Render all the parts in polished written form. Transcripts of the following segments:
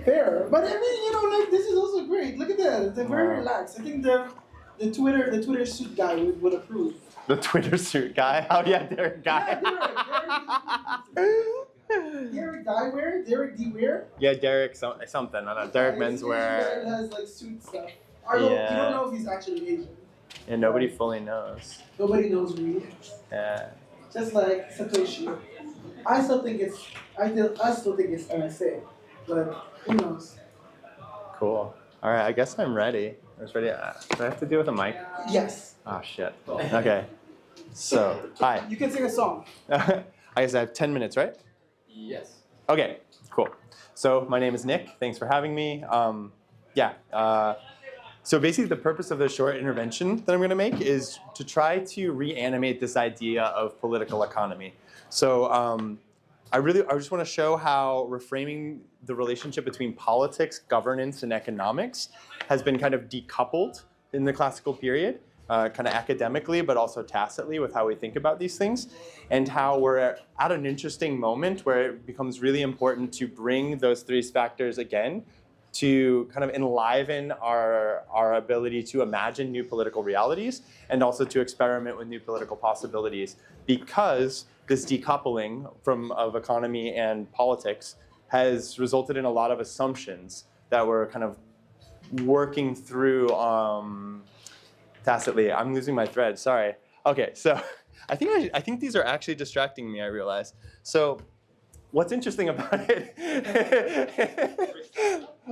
Fair, but I mean, like this is also great. Look at that; they're very relaxed. I think the Twitter suit guy would approve. The Twitter suit guy? Oh yeah, Derek Guy. Derek Guy wear? Derek D wear? Yeah, Derek something. I don't know. Derek Menswear. It has like suit stuff. You don't know if he's actually Asian. And nobody fully knows. Nobody knows who he is. Yeah. Just like Satoshi. I still think it's NSA, but who knows? Cool. All right, I guess I'm ready. I was ready. Do I have to deal with a mic? Yes. Oh shit. Okay. So, hi. You can sing a song. I guess I have 10 minutes, right? Yes. Okay, cool. So my name is Nick. Thanks for having me. So basically the purpose of this short intervention that I'm going to make is to try to reanimate this idea of political economy. So I just want to show how reframing the relationship between politics, governance, and economics has been kind of decoupled in the classical period, kind of academically, but also tacitly with how we think about these things, and how we're at an interesting moment where it becomes really important to bring those three factors again to kind of enliven our ability to imagine new political realities and also to experiment with new political possibilities, because this decoupling of economy and politics has resulted in a lot of assumptions that we're kind of working through tacitly. I'm losing my thread, sorry. Okay, so I think these are actually distracting me, I realize. So what's interesting about it,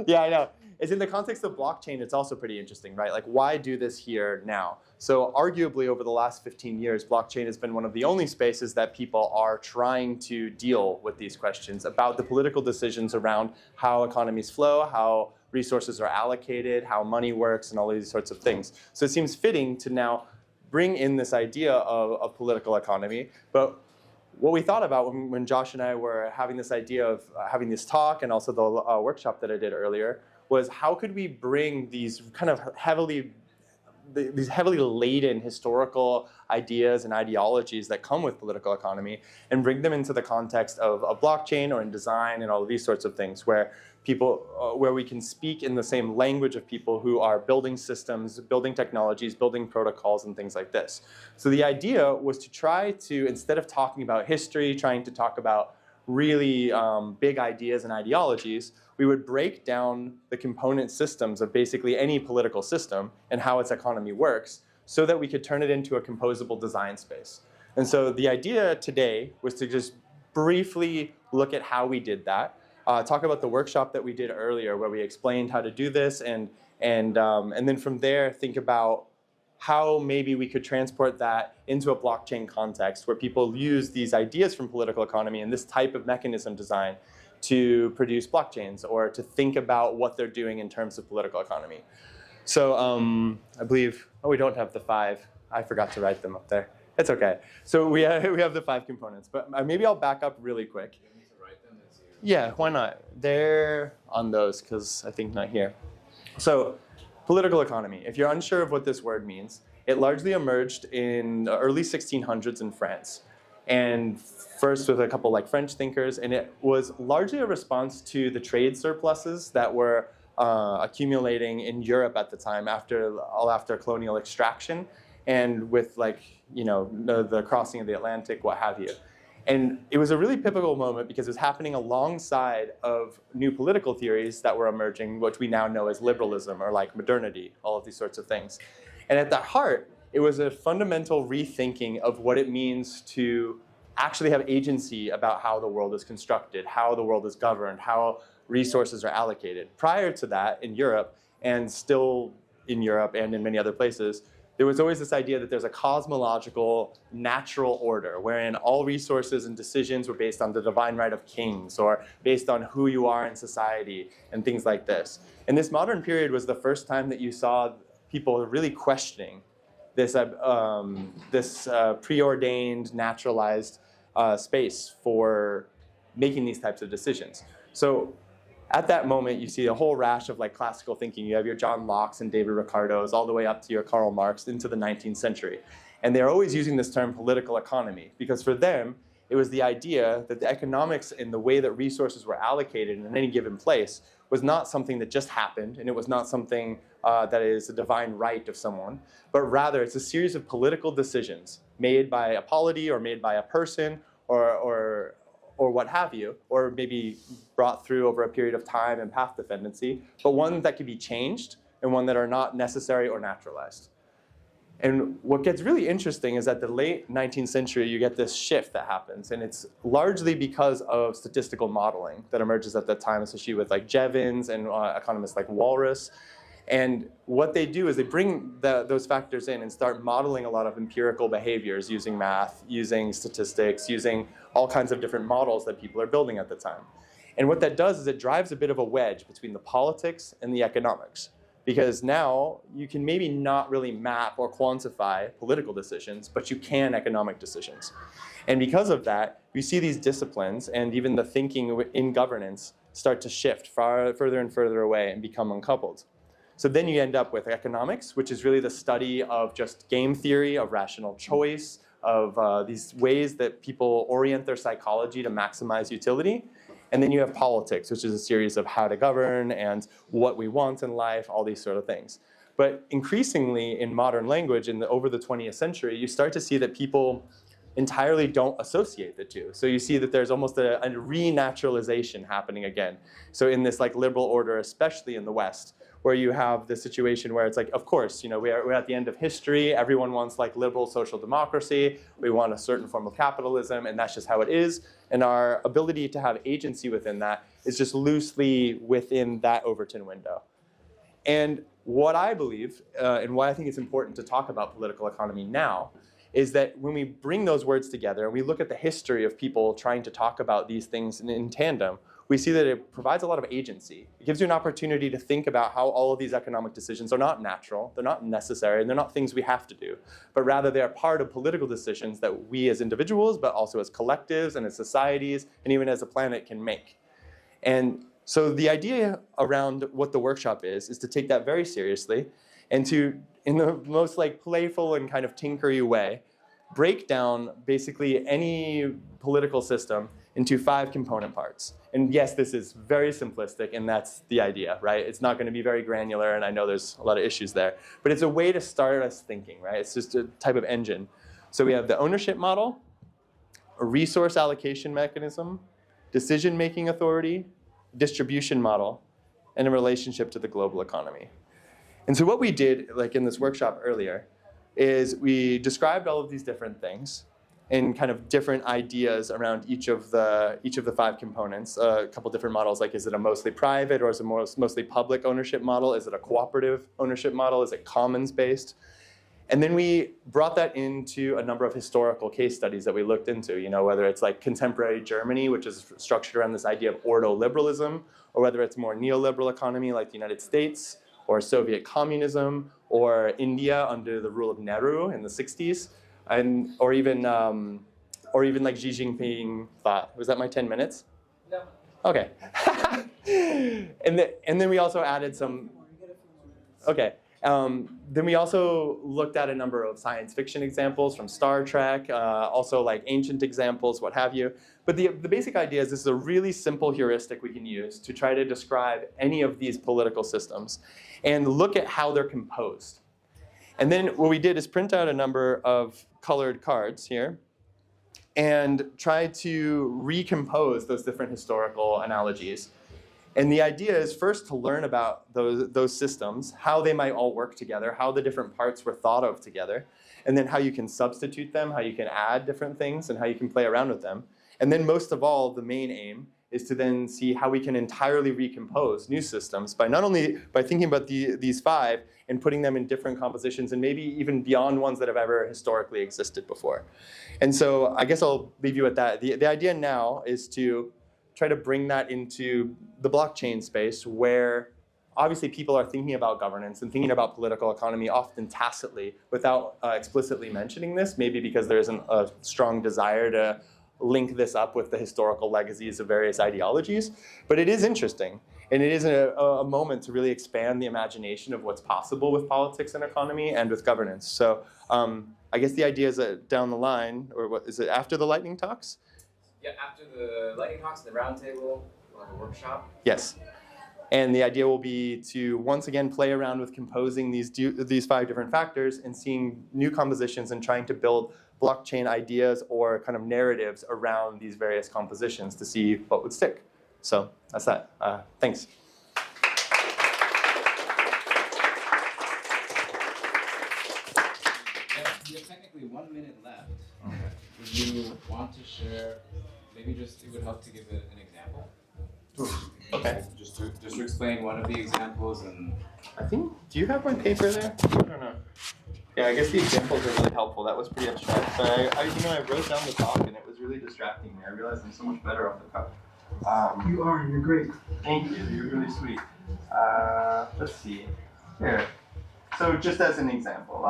yeah, I know. It's in the context of blockchain, it's also pretty interesting, right? Like, why do this here now? So arguably over the last 15 years, blockchain has been one of the only spaces that people are trying to deal with these questions about the political decisions around how economies flow, how resources are allocated, how money works, and all these sorts of things. So it seems fitting to now bring in this idea of political economy. But what we thought about when Josh and I were having this idea of having this talk and also the workshop that I did earlier was how could we bring these kind of heavily laden historical ideas and ideologies that come with political economy and bring them into the context of a blockchain or in design and all of these sorts of things where where we can speak in the same language of people who are building systems, building technologies, building protocols, and things like this. So the idea was to try to, instead of talking about history, trying to talk about really big ideas and ideologies, we would break down the component systems of basically any political system and how its economy works so that we could turn it into a composable design space. And so the idea today was to just briefly look at how we did that, talk about the workshop that we did earlier where we explained how to do this, and then from there think about how maybe we could transport that into a blockchain context where people use these ideas from political economy and this type of mechanism design to produce blockchains or to think about what they're doing in terms of political economy. So I believe, we don't have the 5. I forgot to write them up there. It's okay. So we have the 5 components, but maybe I'll back up really quick. Yeah, why not? They're on those because I think not here. So political economy. If you're unsure of what this word means, it largely emerged in the early 1600s in France. And first with a couple like French thinkers, and it was largely a response to the trade surpluses that were accumulating in Europe at the time after colonial extraction and with the crossing of the Atlantic, what have you. And it was a really pivotal moment because it was happening alongside of new political theories that were emerging, which we now know as liberalism or like modernity, all of these sorts of things. And at the heart, it was a fundamental rethinking of what it means to actually have agency about how the world is constructed, how the world is governed, how resources are allocated. Prior to that, in Europe, and still in Europe and in many other places, there was always this idea that there's a cosmological natural order wherein all resources and decisions were based on the divine right of kings or based on who you are in society and things like this. And this modern period was the first time that you saw people really questioning this preordained, naturalized space for making these types of decisions. So at that moment, you see a whole rash of like classical thinking. You have your John Locke's and David Ricardo's all the way up to your Karl Marx into the 19th century. And they're always using this term political economy because for them, It was the idea that the economics and the way that resources were allocated in any given place was not something that just happened, and it was not something that is a divine right of someone, but rather it's a series of political decisions made by a polity or made by a person or what have you, or maybe brought through over a period of time and path dependency, but one that can be changed and one that are not necessary or naturalized. And what gets really interesting is at the late 19th century, you get this shift that happens, and it's largely because of statistical modeling that emerges at that time, especially with like Jevons and economists like Walras. And what they do is they bring those factors in and start modeling a lot of empirical behaviors using math, using statistics, using all kinds of different models that people are building at the time. And what that does is it drives a bit of a wedge between the politics and the economics. Because now you can maybe not really map or quantify political decisions, but you can economic decisions. And because of that, you see these disciplines and even the thinking in governance start to shift further and further away and become uncoupled. So then you end up with economics, which is really the study of just game theory, of rational choice, of these ways that people orient their psychology to maximize utility. And then you have politics, which is a series of how to govern and what we want in life, all these sort of things. But increasingly in modern language, over the 20th century, you start to see that people entirely don't associate the two. So you see that there's almost a renaturalization happening again. So in this like liberal order, especially in the West, where you have the situation where it's like, of course, we're at the end of history. Everyone wants like liberal social democracy. We want a certain form of capitalism, and that's just how it is. And our ability to have agency within that is just loosely within that Overton window. And what I believe, and why I think it's important to talk about political economy now, is that when we bring those words together and we look at the history of people trying to talk about these things in tandem, we see that it provides a lot of agency. It gives you an opportunity to think about how all of these economic decisions are not natural, they're not necessary, and they're not things we have to do, but rather they are part of political decisions that we as individuals, but also as collectives and as societies, and even as a planet can make. And so the idea around what the workshop is to take that very seriously and to, in the most like playful and kind of tinkery way, break down basically any political system into 5 component parts. And yes, this is very simplistic, and that's the idea, right? It's not going to be very granular, and I know there's a lot of issues there, but it's a way to start us thinking, right? It's just a type of engine. So we have the ownership model, a resource allocation mechanism, decision-making authority, distribution model, and a relationship to the global economy. And so what we did, like in this workshop earlier, is we described all of these different things and kind of different ideas around each of the 5 components. A couple different models, like is it a mostly private or is it mostly public ownership model? Is it a cooperative ownership model? Is it commons-based? And then we brought that into a number of historical case studies that we looked into, whether it's like contemporary Germany, which is structured around this idea of ordoliberalism, or whether it's more neoliberal economy like the United States, or Soviet communism, or India under the rule of Nehru in the 60s. Or even like Xi Jinping thought. Was that my 10 minutes? No. Okay. and then we also added some. Okay. Then we also looked at a number of science fiction examples from Star Trek, also like ancient examples, what have you. But the basic idea is this is a really simple heuristic we can use to try to describe any of these political systems and look at how they're composed. And then what we did is print out a number of colored cards here and try to recompose those different historical analogies. And the idea is first to learn about those systems, how they might all work together, how the different parts were thought of together, and then how you can substitute them, how you can add different things, and how you can play around with them. And then most of all, the main aim is to then see how we can entirely recompose new systems by not only by thinking about these 5 and putting them in different compositions and maybe even beyond ones that have ever historically existed before. And so I guess I'll leave you at that. The idea now is to try to bring that into the blockchain space where obviously people are thinking about governance and thinking about political economy often tacitly without explicitly mentioning this, maybe because there isn't a strong desire to link this up with the historical legacies of various ideologies. But it is interesting, and it is a moment to really expand the imagination of what's possible with politics and economy and with governance. So I guess the idea is that down the line, or what is it, after the lightning talks, Yeah, after the lightning talks and the roundtable, we'll have a workshop. Yes. And the idea will be to once again play around with composing these 5 different factors and seeing new compositions and trying to build blockchain ideas or kind of narratives around these various compositions to see what would stick. So that's that. Thanks. We have technically 1 minute left. Would you want to share, maybe just, it would help to give an example? Okay. Just to explain one of the examples and... I think, do you have my paper there? I don't know. Yeah, I guess the examples are really helpful. That was pretty abstract. So I wrote down the talk and it was really distracting me. I realized I'm so much better off the cuff. You are. You're great. Thank you. You're really sweet. Let's see. Here. So just as an example,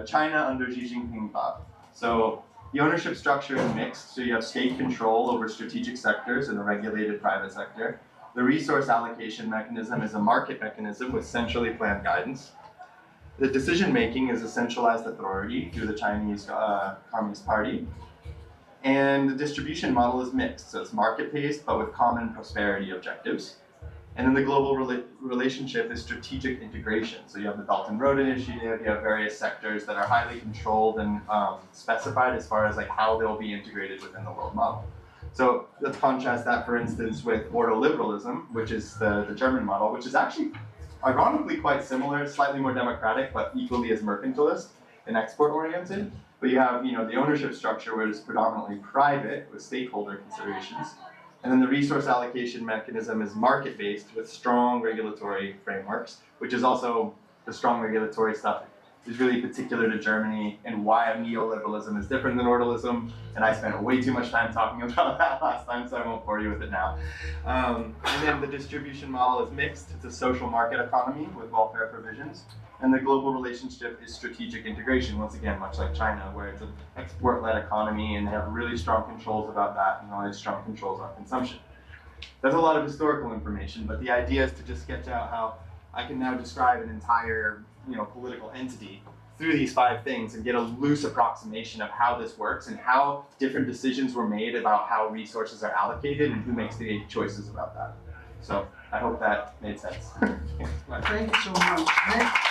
China under Xi Jinping thought. So the ownership structure is mixed. So you have state control over strategic sectors and a regulated private sector. The resource allocation mechanism is a market mechanism with centrally planned guidance. The decision making is a centralized authority through the Chinese Communist Party. And the distribution model is mixed. So it's market-based, but with common prosperity objectives. And then the global relationship is strategic integration. So you have the Belt and Road Initiative, you have various sectors that are highly controlled and specified as far as like how they'll be integrated within the world model. So let's contrast that, for instance, with ordoliberalism, which is the German model, which is actually ironically quite similar, slightly more democratic, but equally as mercantilist and export-oriented. But you have, the ownership structure where it's predominantly private with stakeholder considerations. And then the resource allocation mechanism is market-based with strong regulatory frameworks, which is also the strong regulatory stuff is really particular to Germany and why neoliberalism is different than orderlism. And I spent way too much time talking about that last time, so I won't bore you with it now. And then the distribution model is mixed. It's a social market economy with welfare provisions. And the global relationship is strategic integration, once again, much like China, where it's an export-led economy and they have really strong controls about that and really strong controls on consumption. That's a lot of historical information, but the idea is to just sketch out how I can now describe an entire political entity through these 5 things and get a loose approximation of how this works and how different decisions were made about how resources are allocated and who makes the choices about that. So I hope that made sense. Thank you so much.